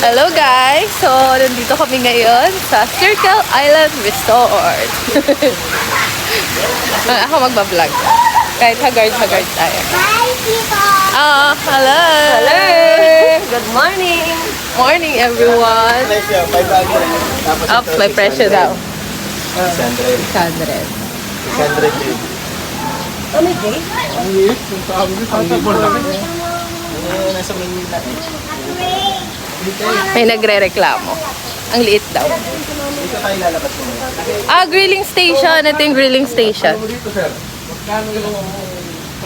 Hello guys! So, nandito kami ngayon sa Circle Island Resort. Ako magbablog. Kahit hagard tayo. Hi, people! Hello! Hello! Good morning! Morning everyone! Up, may presyo daw. 600. 100. 600 din. Oh, may gate? Nasa Manila eh. May nagre-reklamo. Ang liit daw. Dito tayo lalabas mo. Grilling station. Ito yung grilling station.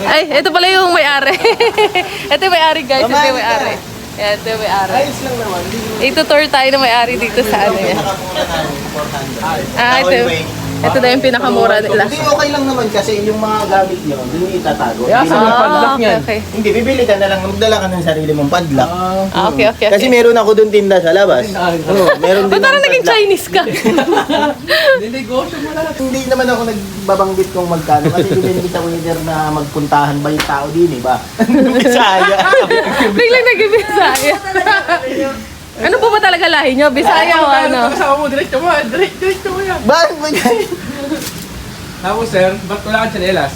Ay, ito pala yung may-ari. Ito yung may-ari guys. Ito yung may-ari. Yan, ito yung may-ari. Ayos lang naman. Ito-tour tayo ng may-ari dito sa ano yan. Pinakamura namin, 400. Ito daw yung pinakamura nila. Hindi, okay lang naman kasi yung mga gamit nyo, doon yung itatago. Yeah, Hindi sa naman- padlock okay, yan. okay. Hindi, bibili ka na lang, magdala ka ng sarili mong padlock. Okay. Kasi meron ako doon tinda sa labas. Meron din Ba't parang akong naging padlock. Chinese ka? Hindi naman ako nagbabanggit kung magkano kasi hindi kita winner na magpuntahan ba yung tao din, eh ba? Bisaya. Biglang naging Bisaya. Ano po ba talaga lahi nyo? Bisaya o ano? Kasama mo, diretso mo yan. Bakit ba ganyan? Tapos sir, ba't wala kang tsinelas?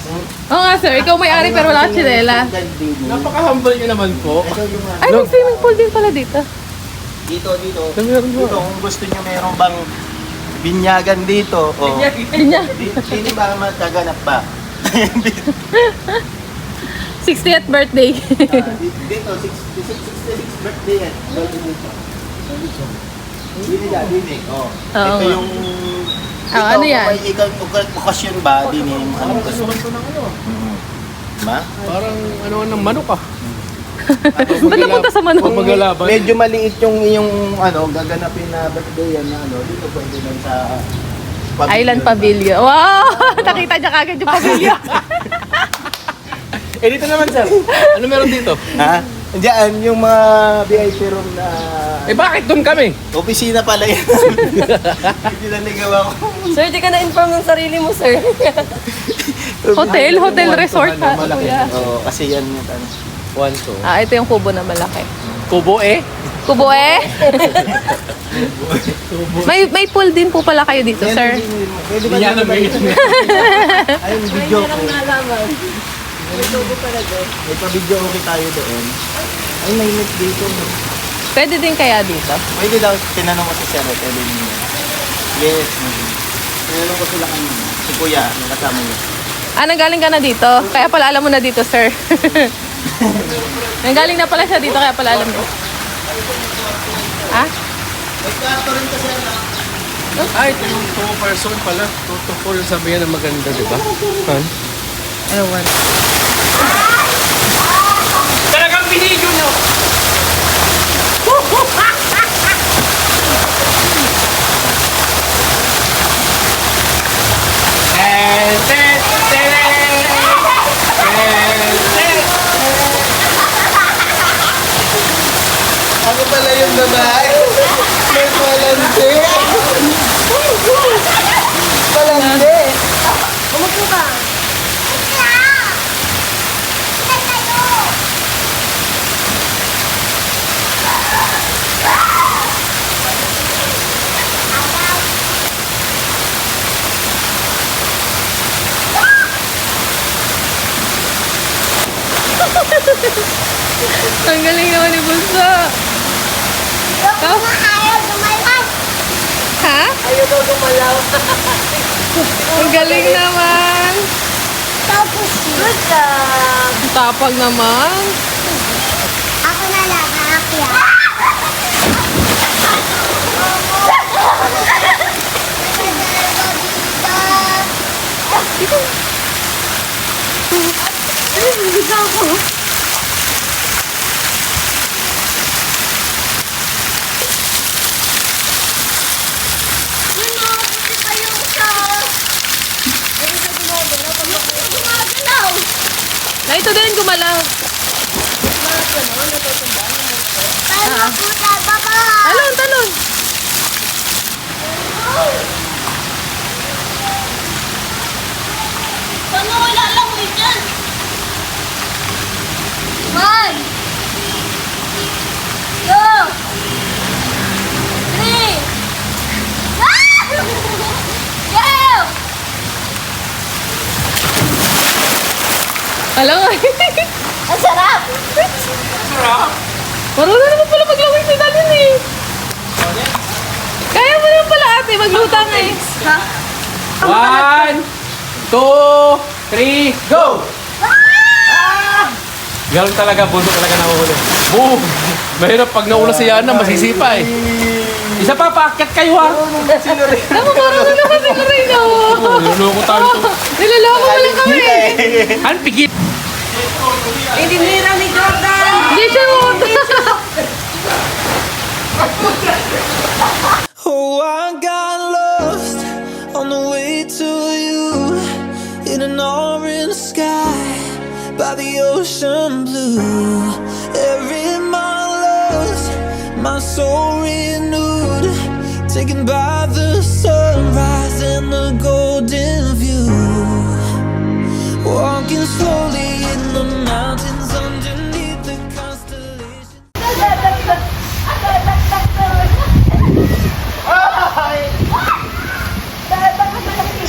Oo nga sir, ikaw may-ari pero wala ka tsinela. Napaka-humble nyo naman po. Ay, may swimming pool din pala dito. Dito. Dito, kung gusto nyo meron bang binyagan dito. O, Linya. hindi ba mataganap ba? 60th birthday. Dito, 66 birthday yan. Dito. Oh. Oo Ito nga. yung... Ano yan? May okasyon ba? Din yung ano gusto mo? Ba? Parang ano ng manok ah. Ba't napunta sa Manok? Magalaban. Medyo maliit yung ano, gaganapin na birthday yan na ano. Dito pwede lang sa... Island Pavilion. Wow! Nakita niya kagad yung pavilion. Eh dito naman sir, ano meron dito? Ha? Diyan, yung mga VIP room na... Eh bakit doon kami? Opisina pala yan. Hindi naligaw ako. Sir, di ka na-inform ng sarili mo, sir. Hotel resort ha. Malaki. Kuya. Oo, kasi yan yung ano. 1, 2. Ito yung kubo na malaki. Kubo eh? Kubo eh? may pool din po pala kayo dito, sir. Pwede ba Yan ang dito may Ayun, video ko. nalaman. May tubo pala doon. May pa-video okay tayo doon. Ay, may net dito. Pwede din kaya dito. Pwede daw, tinanong ko si Sir, pwede niyo. Yes. Tinanong ko sila kanina. Si Kuya, yung kasama niya. Nanggaling ka na dito? Kaya pala alam mo na dito, sir. Nanggaling na pala siya dito, kaya pala alam mo. Ah? May kwarto rin kasi na. Ay, ito yung 2 person pala. 2 yung sabihan na maganda, di ba? Han? Ewan. Talagang binigyo nyo! Ako pala yung babae. May palante. Palante. Umupo ka. Ang galing naman ni Bunso. Ayaw gumalaw. Ha? Ayaw daw gumalaw. Ang galing naman. Tapos good job. Ang tapag naman. Ako na lang, aakyat. Bibigyan ko. Na ito din gumalaw. Paano po sa baba? Talon. Paano wala lang mo dyan? Man! Yo! Alam nga. Ang sarap! Marunong naman pala maglawin si Dalin eh. Kaya mo naman pala ate, maglutang eh. Ha? 1, 2, 3, go! Galing talaga, bundok talaga nahuhuli. Boom! Mahirap pag nauna si Yana, masisipa eh. Isa pa, paakyat kayo ha! Naku, marunong naman si Corino. Oh, niloloko tayo to. Nilaloko mo lang kami. Han, pigil! Hindi siya Oh, I got lost on the way to you in an orange sky by the ocean blue. Every mile lost, my soul renewed, taken by the sunrise and the golden view. Walking slowly in the mountains underneath the constellations.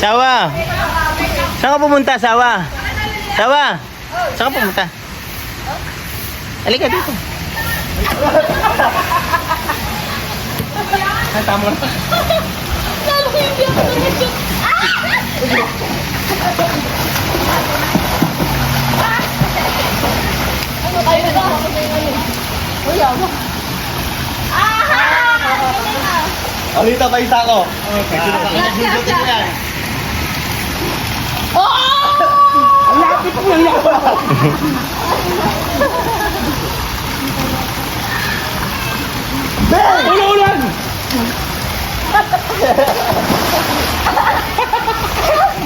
Sawa! Saan ka pumunta, Sawa? Sawa! Saan ka pumunta? Halika dito. Ay, tama na. Alita pa isa ko. Ulan!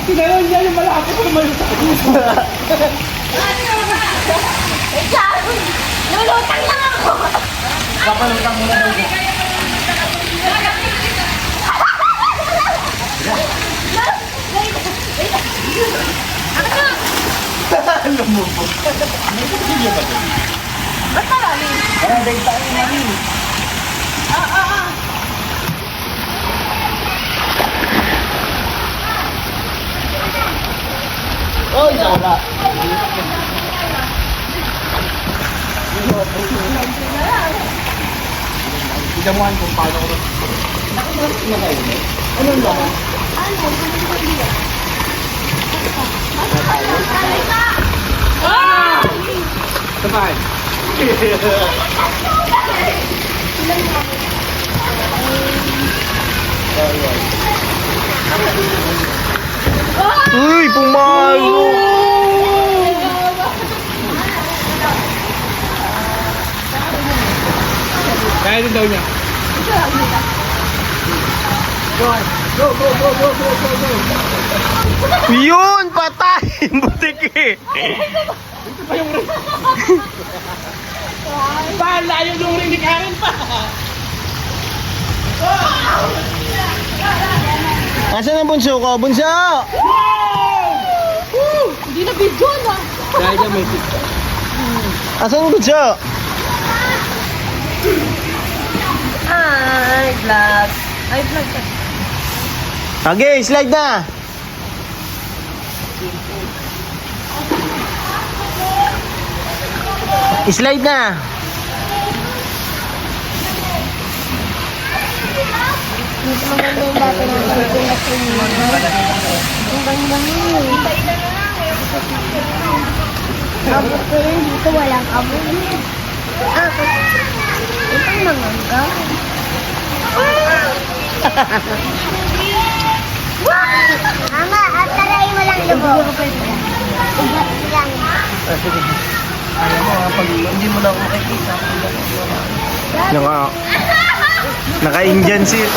Tinanong niya yung malaki ko naman sa Lulutang lang ako! Papalutang mo na daw. Alam mo po. Hindi ba ito? Ba't marami? Parang dahil tayo mami. Oh, isa wala. Igamuhan kung paano ko. Anong laman? Sabay! Uy, pumalo! Kaya din daw niya. Yun, patay! Butik eh! Bala yung luring ni Karen pa! Asan ang bunso ko? Bunso! Hindi na video na. Dahil niya may TikTok. Asan ang bunso? Ay, vlog. Ay, vlog ka. Okay, slide na! Slide na! Maganda yung bata ng Pilipinas sa inyo. Ang ganda mo eh. Abot ko yun dito, walang abot. Itong mangangga. Ama, at tarayin mo lang lubo. Ugat lang. Sige. Ayaw mo ha, pag hindi mo na ako makikita. Naka-Indian seat.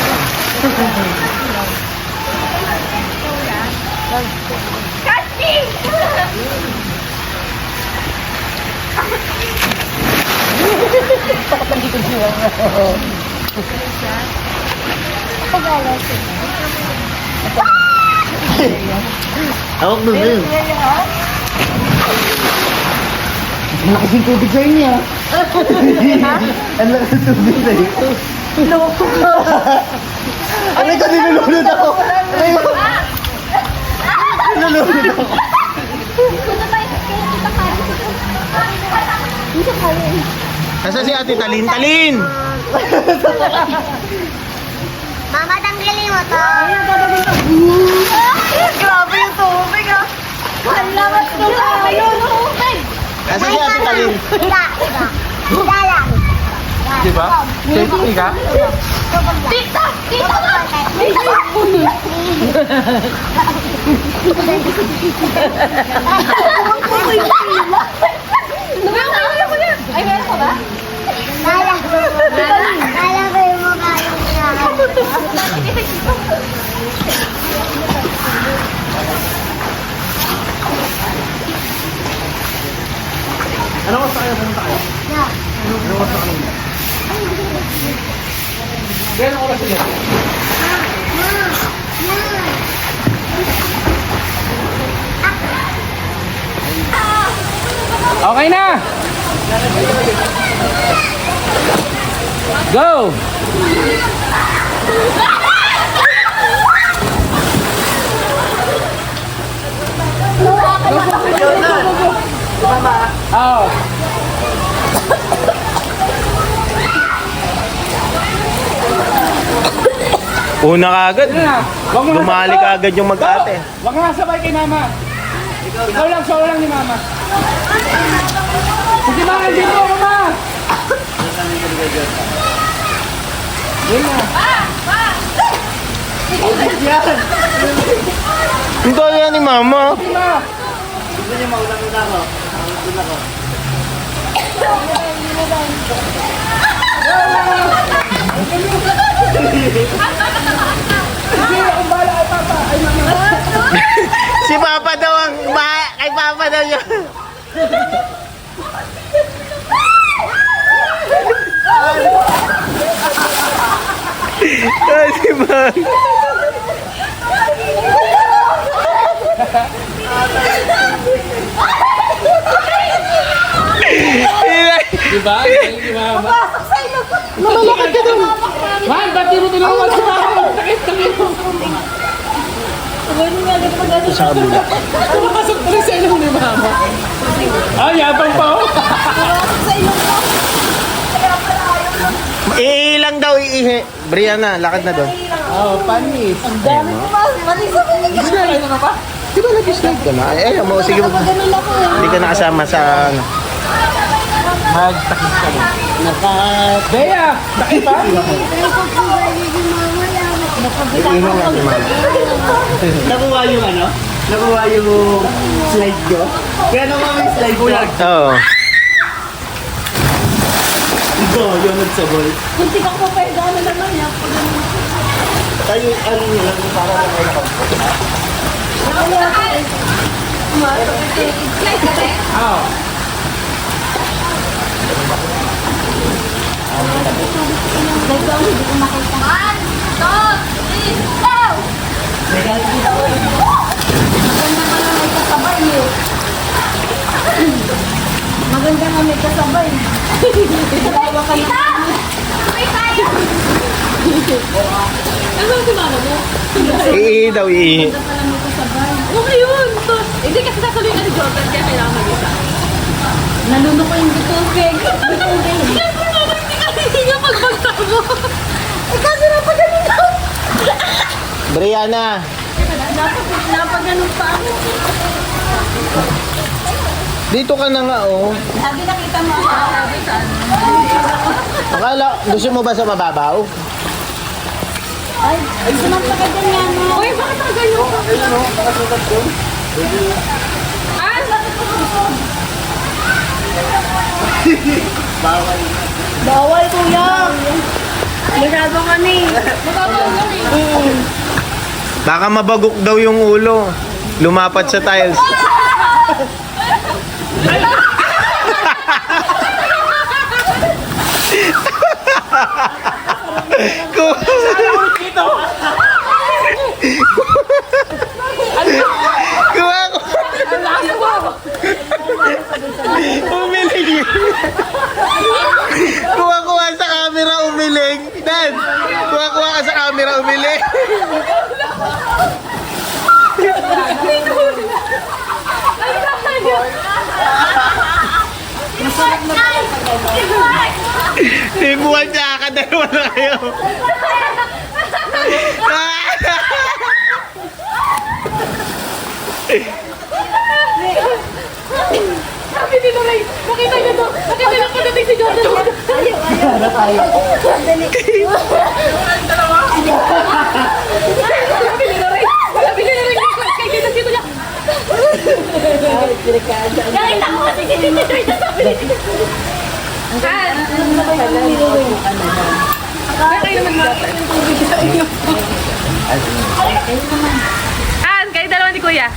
Awak dun din. Ang lakas yung tubig sa inyo. Ang lakas yung tubig sa inyo. Ano ka, nilulunod ako. Nilulunod ako. Ito ba yung Nasa si Ate Talin? Talin! Mama, tanggalin mo to. Grabe yung tubig ah. Ang lamat ko na yung tubig. Nasa si Ate Talin? Iga lang. Di ba? Safety ka? Tita! Tita! Ay, meron ka ba? Kala ko yung mukha yung Ano ko sa kayo? Pumunta kayo? Ano ko sa kanina? Gano'n oras yan? Okay na! Go! Oh. Una ka agad. Wag mo Dumali ka agad yung mag-ate. Wag nga sabay kay mama. Ikaw lang, show lang ni mama. Sige mama, dito mama. Yun na. Ito yan ni Mama. Sige ma. Si Papa daw ang kay Papa daw yun. Ay, si Mang. Diba? Di mama. Namalakad ka daw. Man, ba't di mo tinawag si mama? Sakit. Sa kabila. Pumasok pa rin sa ilong ni mama. Ay, yabang pa oh. Iilang daw iihi. Brianna, lakad na doon. Oh, panis. Di ba nag-slide ka na? Ay, mo, sige mo. Hindi ka nakasama sa ano. Magtakis ka mo. Bea, takip pa? Iihi nga si Mama. Nakuha yung ano? Nakuha yung slide ko? Kaya nakuha yung slide ko. Oo. Ito, yung nagsabol. Kunti ka pa pa ano naman yan. Tayo, ano nyo lang, para lang kayo nakapagod. Oo. Maganda nga may kasabay. Dalawa ka na. Ano si mama mo? Iihi daw, iihi. Okay yun. Hindi kasi sasali ka ni Jordan kaya kailangan mag-isa. Naluno ko yung tubig. Siyempre mama, hindi ka hihinga pagbagsak mo. Kasi napaganon ako. Brianna. Napaganon pa ako. Dito ka na nga, oh. Sabi nakita mo ako. Akala, gusto mo ba sa mababaw? Ay, gusto nang pagaganyan mo. Uy, bakit ang ganyan ko? Ah, bakit ko gusto? Bawal kuya. Masyado ka ni. Mababaw lang eh. Baka mabagok daw yung ulo. Lumapat sa tiles. Kuha ko. Umiling. Kuha sa camera, umiling. Dad, kuha ka sa camera, umiling. Masarap na. Buwan siya, kadalawa na kayo. Sabi ni Noray, nakita niyo to. Nakita niyo pagdating si Jordan. Sabi ni Noray, kay kita dito niya. Nakita ko kasi si Tito Jordan. Sabi ni Tito Jordan. Kayo naman kayo dalawa ni Kuya.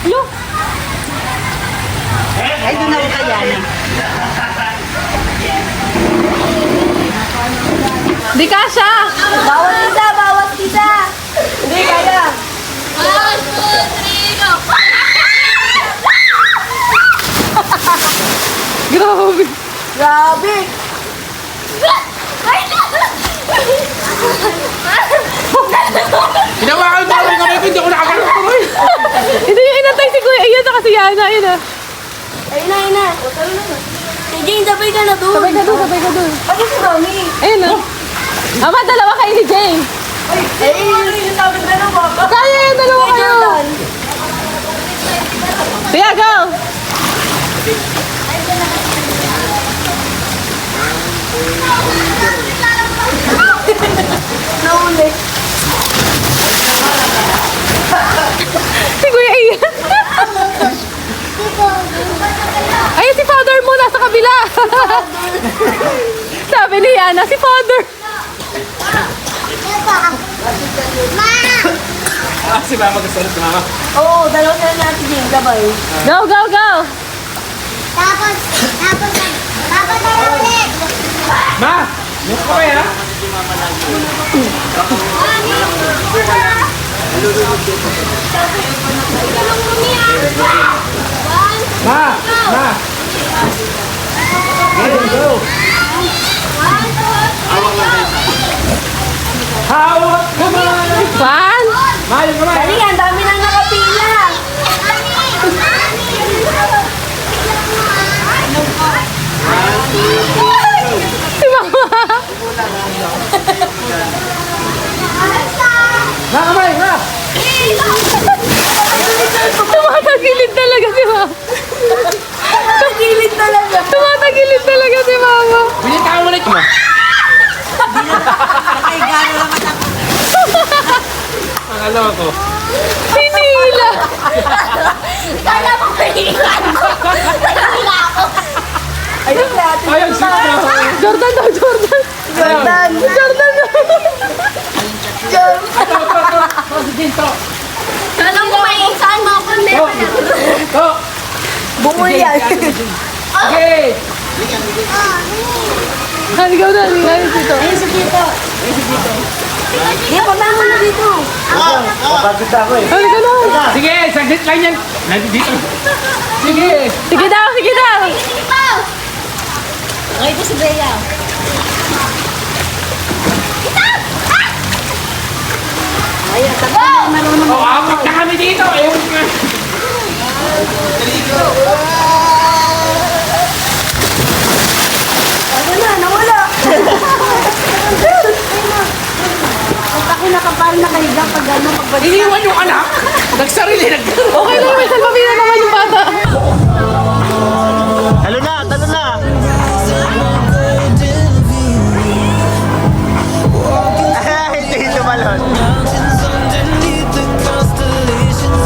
Look! Ay, doon na kita yan. Di kasha! Bawat isa! Hindi kaya. 1, 2, 3, go! Grabe! Grabe! Hinawakan mo ako kami, hindi ako nakakaroon tuloy. Hindi yung inatay si Kuya Ian saka si Yana. Ayun na. Ayun na. Sige, sabay ka na doon. Sabay ka dun. Ano si Mami? Ayun na. Ama, dalawa kayo ni Jane. Yung sabi na lang baka. Kaya yan, dalawa kayo. Tia, go! Nauli. Si Kuya Ian. Ayun si Father mo, nasa kabila. Sabi ni Yana, si Father. Si Mama gusto na si Mama. Oo, dalawa na lang natin yung gabay. Go, go, go! Tapos na ulit. Ma! Yung ko kaya? Ma! Ma! Go! Hawak kamay! One. Ma, yung kamay! Dali, ang dami nang nakapila. Si Mama. Ma, kamay! Ma! Tumatagilid talaga si Mama. Tagilid talaga. Tumatagilid talaga si Mama. Binitaw mo ulit mo! Ay, gano'n lang Ang alam ko. Pinila. Kala mo kailan ko. Kala ako. Ayun natin. Ayun, sino na? Jordan daw, Jordan. Jordan. Jordan daw. Alam mo may saan mo ako Oh! Bungol yan. Okay! Haligaw na, haligaw dito. Ayun si Tito. Di, punta mo na dito. Kapagod ako eh. Haligaw na. Sige, saglit lang yan. Nandito. Sige. Sige daw, sige daw. Okay, ito si Bea. Ayun, tagal na marunong. Oh, apak na kami dito. Ewan ka. Ano na, nawala. Ang taki nakapal na kahiga pag ano, pagbalik. Iniwan yung anak. Nagsarili. Okay lang, may salbabida naman yung bata. Talo na, talo na. Hindi tumalon. Mountains underneath the constellations,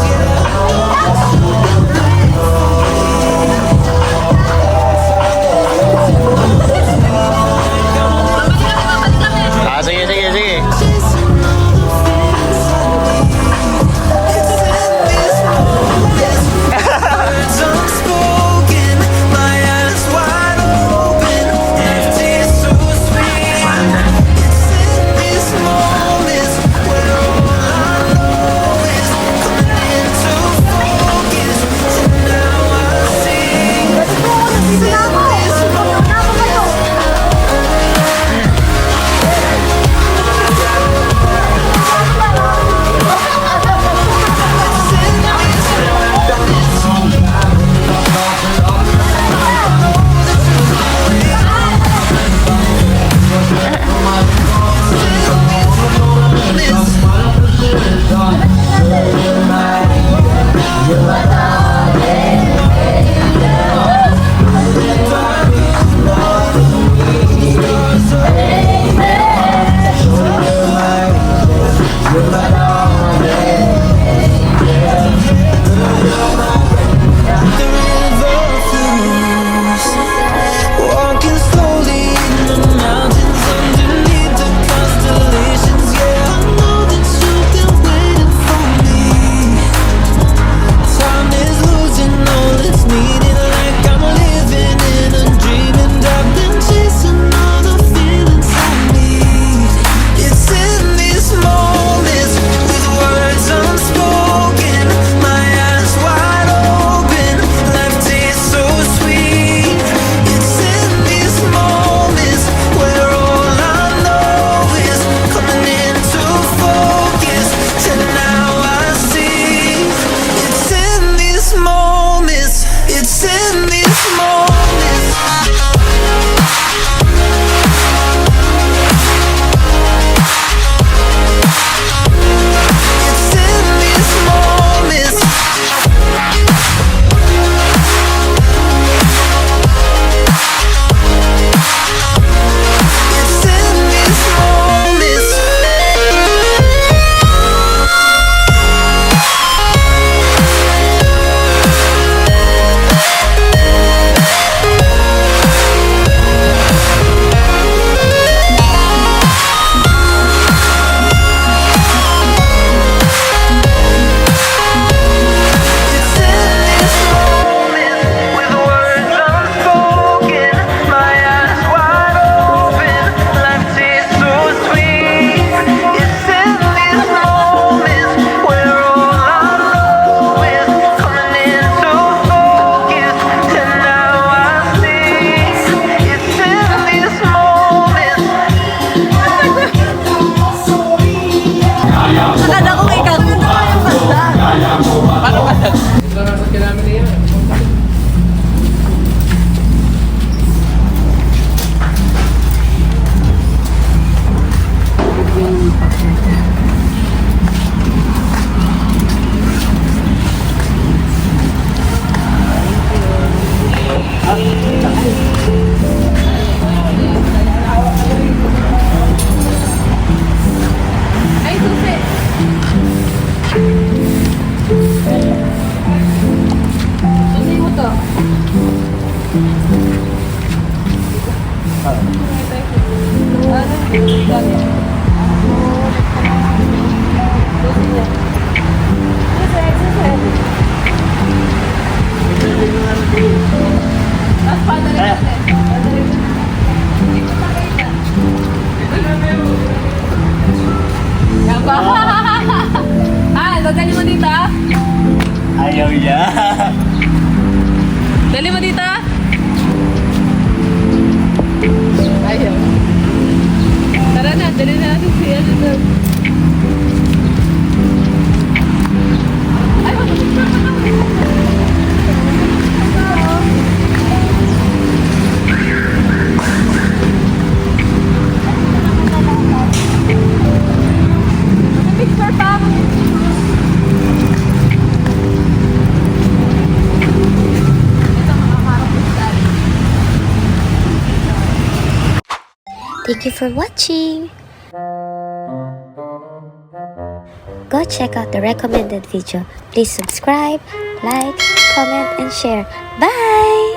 Sige, sige, sige. chasing all the things I need. It's a Paano ka? Ito lang ang namin niya. Ay, susi. Susi mo to. Tapos padala natin. Yan ba? Ah, dadali mo dito? Ayaw niya. Dali mo dito? Ayaw. Tara na, dali na natin si ano na. Ay, mag-picture pa na. Mag-picture pa. Ito, makakarap ko sa dali. Thank you for watching. Go check out the recommended video. Please subscribe, like, comment, and share. Bye!